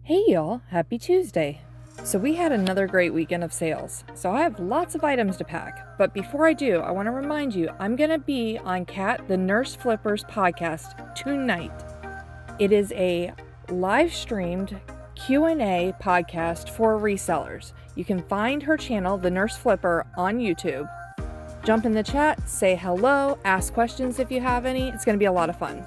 Hey y'all, happy Tuesday. So we had another great weekend of sales. So I have lots of items to pack. But before I do, I want to remind you, I'm going to be on Kat the Nurse Flippers podcast tonight. It is a live streamed Q&A podcast for resellers. You can find her channel, The Nurse Flipper, on YouTube. Jump in the chat, say hello, ask questions if you have any. It's going to be a lot of fun.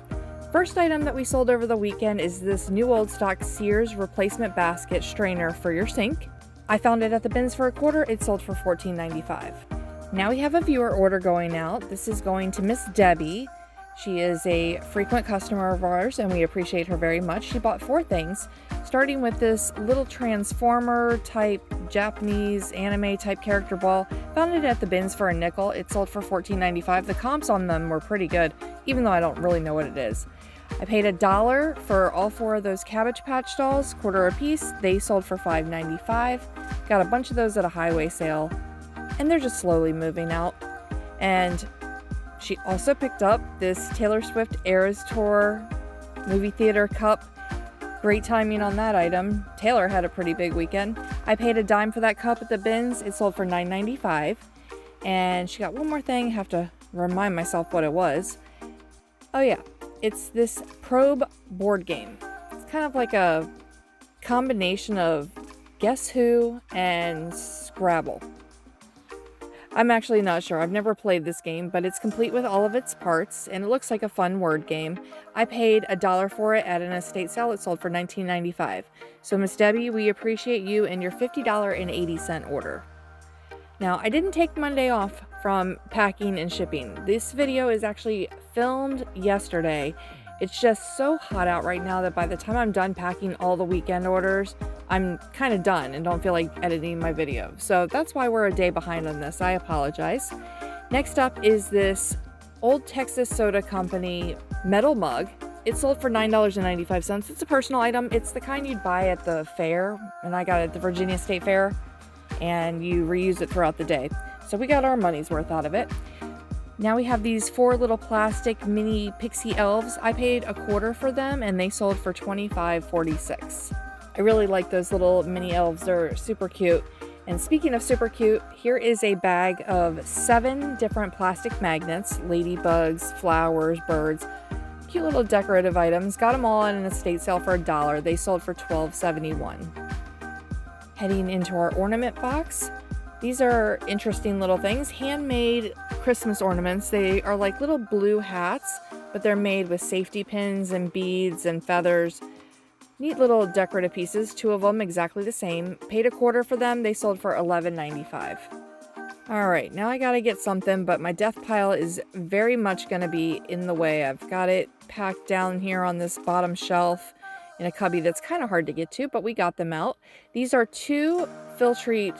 First item that we sold over the weekend is this new old stock Sears replacement basket strainer for your sink. I found it at the bins for $1. It sold for $14.95. Now we have a viewer order going out. This is going to Miss Debbie. She is a frequent customer of ours and we appreciate her very much. She bought 4 things, starting with this little transformer type Japanese anime type character ball. Found it at the bins for $0.05. It sold for $14.95. The comps on them were pretty good, even though I don't really know what it is. I paid $1 for all 4 of those Cabbage Patch dolls, $1 a piece. They sold for $5.95. Got a bunch of those at a highway sale, and they're just slowly moving out. And she also picked up this Taylor Swift Eras Tour movie theater cup. Great timing on that item. Taylor had a pretty big weekend. I paid $0.10 for that cup at the bins. It sold for $9.95. And she got one more thing. I have to remind myself what it was. Oh yeah. It's this Probe board game. It's kind of like a combination of Guess Who and Scrabble. I'm actually not sure. I've never played this game, but it's complete with all of its parts, and it looks like a fun word game. I paid $1 for it at an estate sale. It sold for $19.95. So Miss Debbie, we appreciate you and your $50.80 order. Now, I didn't take Monday off from packing and shipping. This video is actually filmed yesterday. It's just so hot out right now that by the time I'm done packing all the weekend orders, I'm kind of done and don't feel like editing my video. So that's why we're a day behind on this. I apologize. Next up is this Old Texas Soda Company metal mug. It sold for $9.95. It's a personal item. It's the kind you'd buy at the fair, and I got it at the Virginia State Fair, and you reuse it throughout the day. So we got our money's worth out of it. Now we have these 4 little plastic mini pixie elves. I paid $0.25 for them and they sold for $25.46. I really like those little mini elves. They're super cute. And speaking of super cute, here is a bag of 7 different plastic magnets, ladybugs, flowers, birds, cute little decorative items. Got them all in an estate sale for $1. They sold for $12.71. Heading into our ornament box. These are interesting little things, handmade Christmas ornaments. They are like little blue hats, but they're made with safety pins and beads and feathers. Neat little decorative pieces, 2 of them exactly the same. Paid $0.25 for them. They sold for $11.95. All right, now I gotta get something, but my death pile is very much gonna be in the way. I've got it packed down here on this bottom shelf in a cubby that's kind of hard to get to, but we got them out. These are 2 Filtrete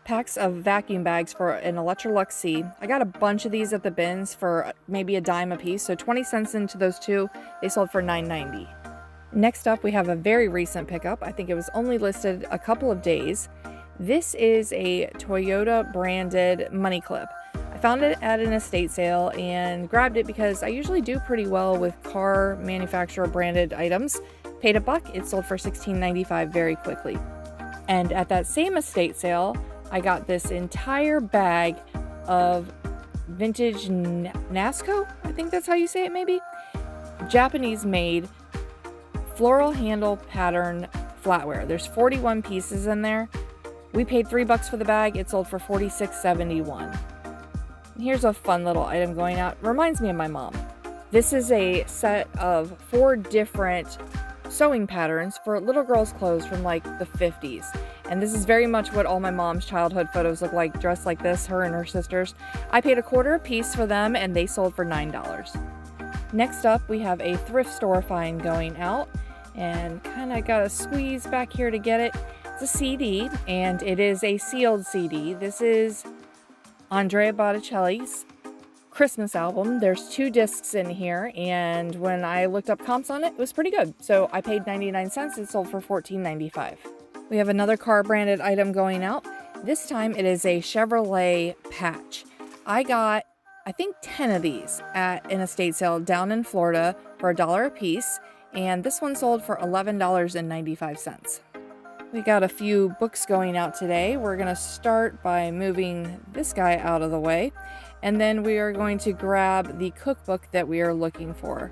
packs of vacuum bags for an Electrolux C. I got a bunch of these at the bins for maybe $0.10 a piece, so 20 cents into those 2. They sold for $9.90. Next up, we have a very recent pickup. I think it was only listed a couple of days. This is a Toyota branded money clip. I found it at an estate sale and grabbed it because I usually do pretty well with car manufacturer branded items. Paid $1. It sold for $16.95 very quickly. And at that same estate sale, I got this entire bag of vintage Nasco, I think that's how you say it maybe, Japanese made floral handle pattern flatware. There's 41 pieces in there. We paid $3 for the bag. It sold for $46.71. Here's a fun little item going out. Reminds me of my mom. This is a set of 4 different sewing patterns for little girls' clothes from like the 50s. And this is very much what all my mom's childhood photos look like, dressed like this, her and her sisters. I paid $0.25 a piece for them and they sold for $9. Next up, we have a thrift store find going out, and kind of got to squeeze back here to get it. It's a CD, and it is a sealed CD. This is Andrea Botticelli's Christmas album. There's 2 discs in here, and when I looked up comps on it, it was pretty good. So I paid 99 cents. It sold for $14.95. We have another car branded item going out. This time it is a Chevrolet patch. I got, I think, 10 of these at an estate sale down in Florida for $1 a piece. and this one sold for $11.95. We got a few books going out today. We're going to start by moving this guy out of the way, and then we are going to grab the cookbook that we are looking for.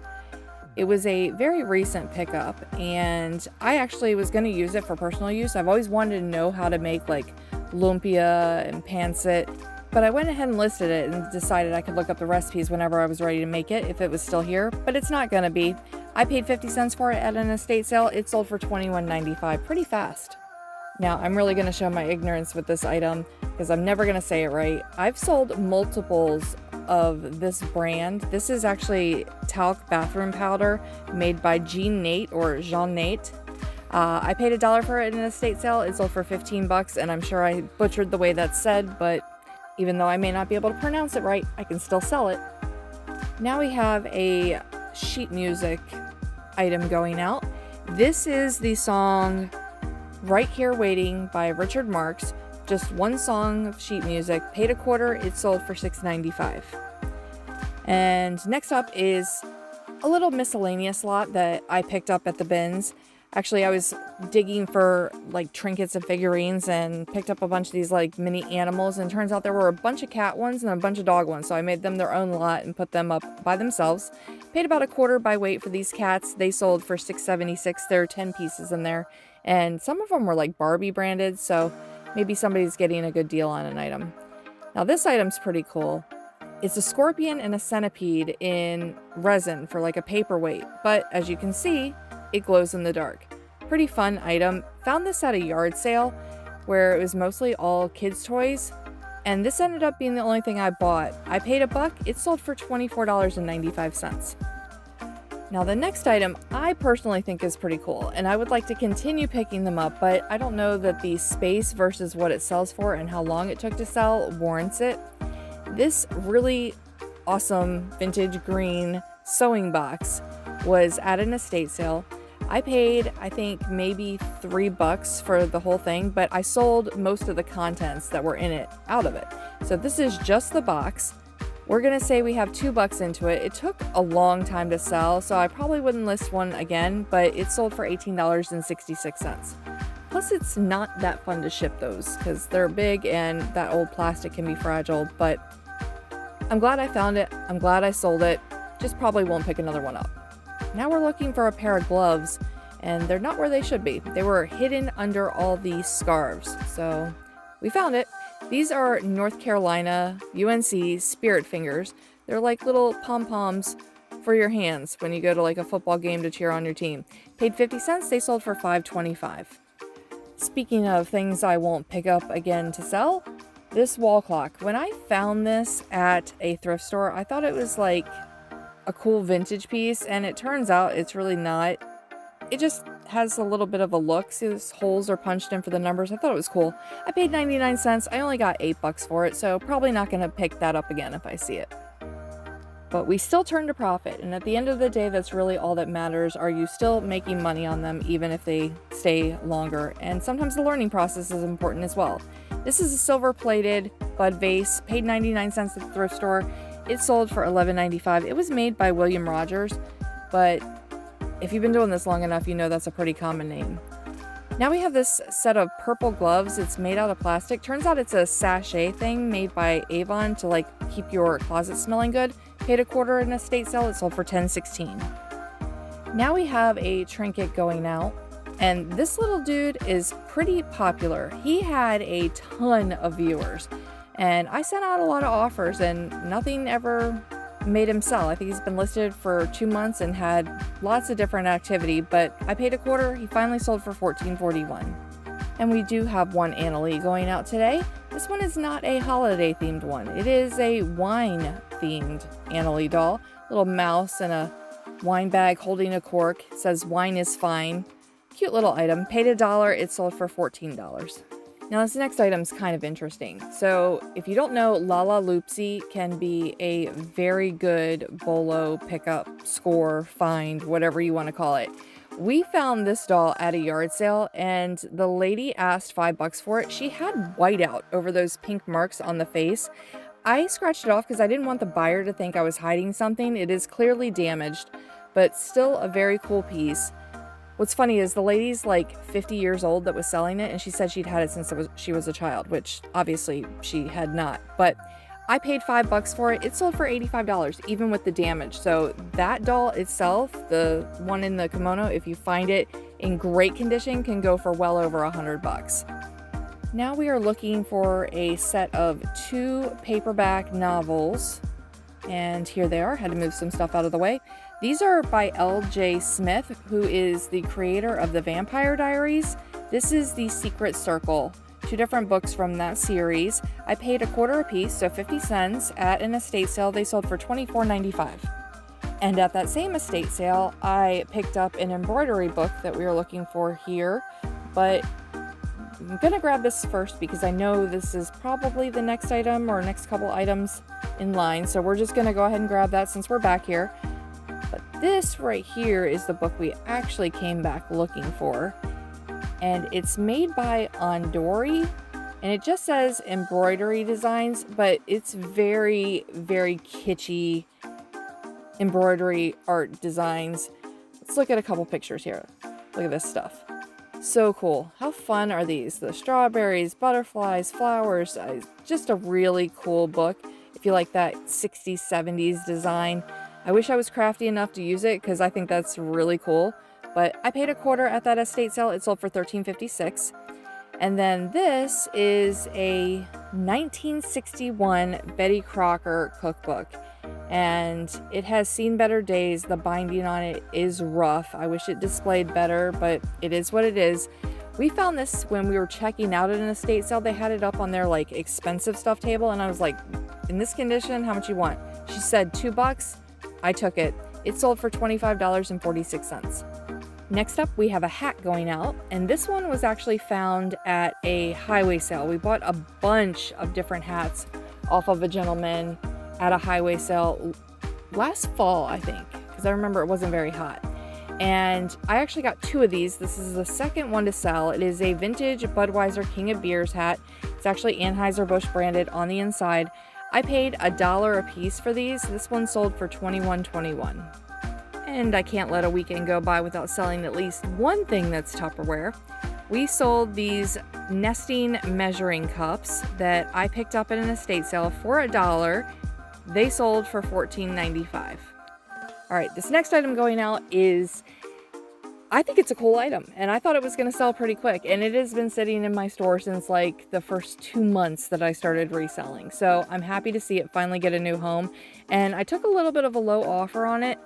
It was a very recent pickup, and I actually was going to use it for personal use. I've always wanted to know how to make like lumpia and pancit, but I went ahead and listed it and decided I could look up the recipes whenever I was ready to make it if it was still here, but it's not going to be. I paid 50 cents for it at an estate sale. It sold for $21.95 pretty fast. Now, I'm really going to show my ignorance with this item because I'm never going to say it right. I've sold multiples of this brand. This is actually talc bathroom powder made by Jean Nate or Jean Nate. I paid $1 for it in an estate sale. It sold for 15 bucks, and I'm sure I butchered the way that's said, but even though I may not be able to pronounce it right, I can still sell it. Now we have a sheet music item going out. This is the song Right Here Waiting by Richard Marx. Just one song of sheet music, paid $0.25, it sold for $6.95. And next up is a little miscellaneous lot that I picked up at the bins. Actually, I was digging for like trinkets and figurines and picked up a bunch of these like mini animals, and turns out there were a bunch of cat ones and a bunch of dog ones, so I made them their own lot and put them up by themselves. Paid about $0.25 by weight for these cats. They sold for $6.76. There are 10 pieces in there, and some of them were like Barbie branded, so maybe somebody's getting a good deal on an item. Now this item's pretty cool. It's a scorpion and a centipede in resin for like a paperweight, but as you can see, it glows in the dark. Pretty fun item. Found this at a yard sale where it was mostly all kids' toys, and this ended up being the only thing I bought. I paid $1. It sold for $24.95. Now the next item I personally think is pretty cool, and I would like to continue picking them up, but I don't know that the space versus what it sells for and how long it took to sell warrants it. This really awesome vintage green sewing box was at an estate sale. I paid, I think, maybe $3 for the whole thing, but I sold most of the contents that were in it out of it. So this is just the box. We're gonna say we have $2 into it. It took a long time to sell, so I probably wouldn't list one again, but it sold for $18.66. Plus, it's not that fun to ship those because they're big and that old plastic can be fragile, but I'm glad I found it. I'm glad I sold it. Just probably won't pick another one up. Now we're looking for a pair of gloves, and they're not where they should be. They were hidden under all these scarves, so we found it. These are North Carolina UNC Spirit Fingers. They're like little pom-poms for your hands when you go to like a football game to cheer on your team. Paid 50 cents, they sold for $5.25. Speaking of things I won't pick up again to sell, this wall clock. When I found this at a thrift store, I thought it was like a cool vintage piece, and it turns out it's really not. It just has a little bit of a look. See, those holes are punched in for the numbers. I thought it was cool. I paid 99 cents. I only got $8 for it, so probably not going to pick that up again if I see it. But we still turned a profit, and at the end of the day, that's really all that matters. Are you still making money on them, even if they stay longer? And sometimes the learning process is important as well. This is a silver-plated bud vase. Paid 99 cents at the thrift store. It sold for $11.95. It was made by William Rogers, but if you've been doing this long enough, you know that's a pretty common name. Now we have this set of purple gloves. It's made out of plastic. Turns out it's a sachet thing made by Avon to like keep your closet smelling good. Paid $0.25 in a estate sale. It sold for $10.16. Now we have a trinket going out, and this little dude is pretty popular. He had a ton of viewers, and I sent out a lot of offers, and nothing ever made him sell. I think he's been listed for 2 months and had lots of different activity, but I paid $0.25. He finally sold for $14.41. And we do have one Annalee going out today. This one is not a holiday themed one. It is a wine themed Annalee doll. Little mouse and a wine bag holding a cork. It says wine is fine. Cute little item. Paid $1. It sold for $14. Now this next item is kind of interesting. So if you don't know, Lala Loopsy can be a very good bolo pickup, score, find, whatever you want to call it. We found this doll at a yard sale, and the lady asked $5 for it. She had whiteout over those pink marks on the face. I scratched it off because I didn't want the buyer to think I was hiding something. It is clearly damaged, but still a very cool piece. What's funny is the lady's like 50 years old that was selling it, and she said she'd had it since she was a child, which obviously she had not. But I paid $5 for it. It sold for $85, even with the damage. So that doll itself, the one in the kimono, if you find it in great condition, can go for well over $100. Now we are looking for a set of 2 paperback novels. And here they are. Had to move some stuff out of the way. These are by L.J. Smith, who is the creator of the Vampire Diaries. This is The Secret Circle. 2 different books from that series. I paid $0.25 a piece, so 50 cents. At an estate sale, they sold for $24.95. And at that same estate sale, I picked up an embroidery book that we were looking for here. But I'm gonna grab this first because I know this is probably the next item or next couple items in line. So we're just gonna go ahead and grab that since we're back here. But this right here is the book we actually came back looking for. And it's made by Ondori, and it just says embroidery designs, but it's very, very kitschy embroidery art designs. Let's look at a couple pictures here. Look at this stuff. So cool. How fun are these? The strawberries, butterflies, flowers. Just a really cool book. If you like that 60s, 70s design. I wish I was crafty enough to use it because I think that's really cool. But I paid $0.25 at that estate sale. It sold for $13.56. And then this is a 1961 Betty Crocker cookbook. And it has seen better days. The binding on it is rough. I wish it displayed better, but it is what it is. We found this when we were checking out at an estate sale. They had it up on their like expensive stuff table. And I was like, in this condition, how much you want? She said $2. I took it. It sold for $25.46. Next up, we have a hat going out, and this one was actually found at a highway sale. We bought a bunch of different hats off of a gentleman at a highway sale last fall, I think, because I remember it wasn't very hot. And I actually got 2 of these. This is the second one to sell. It is a vintage Budweiser King of Beers hat. It's actually Anheuser-Busch branded on the inside. I paid $1 a piece for these. This one sold for $21.21. And I can't let a weekend go by without selling at least one thing that's Tupperware. We sold these nesting measuring cups that I picked up at an estate sale for $1. They sold for $14.95. All right, this next item going out is, I think it's a cool item, and I thought it was going to sell pretty quick, and it has been sitting in my store since like the first 2 months that I started reselling. So I'm happy to see it finally get a new home, and I took a little bit of a low offer on it.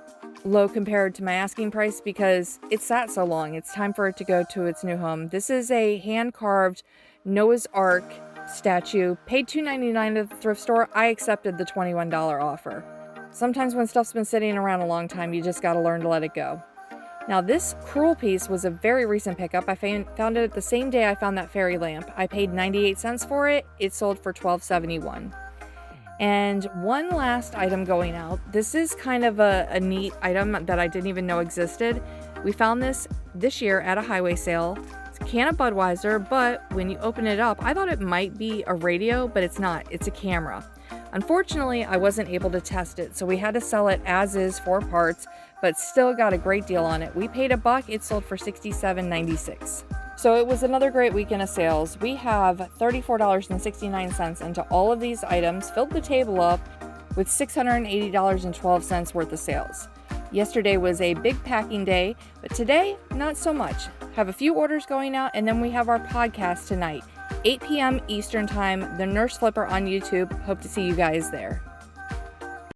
Low compared to my asking price because it sat so long. It's time for it to go to its new home. This is a hand-carved Noah's Ark statue. Paid $2.99 at the thrift store. I accepted the $21 offer. Sometimes when stuff's been sitting around a long time, you just gotta learn to let it go. Now this crewel piece was a very recent pickup. I found it the same day I found that fairy lamp. I paid 98 cents for it. It sold for $12.71. And one last item going out. This is kind of a neat item that I didn't even know existed. We found this year at a highway sale. It's a can of Budweiser, but when you open it up, I thought it might be a radio, but it's not. It's a camera. Unfortunately, I wasn't able to test it, so we had to sell it as is, 4 parts, but still got a great deal on it. We paid $1. It sold for $67.96. So it was another great weekend of sales. We have $34.69 into all of these items, filled the table up with $680.12 worth of sales. Yesterday was a big packing day, but today, not so much. Have a few orders going out, and then we have our podcast tonight, 8 p.m. Eastern Time, The Nurse Flipper on YouTube. Hope to see you guys there.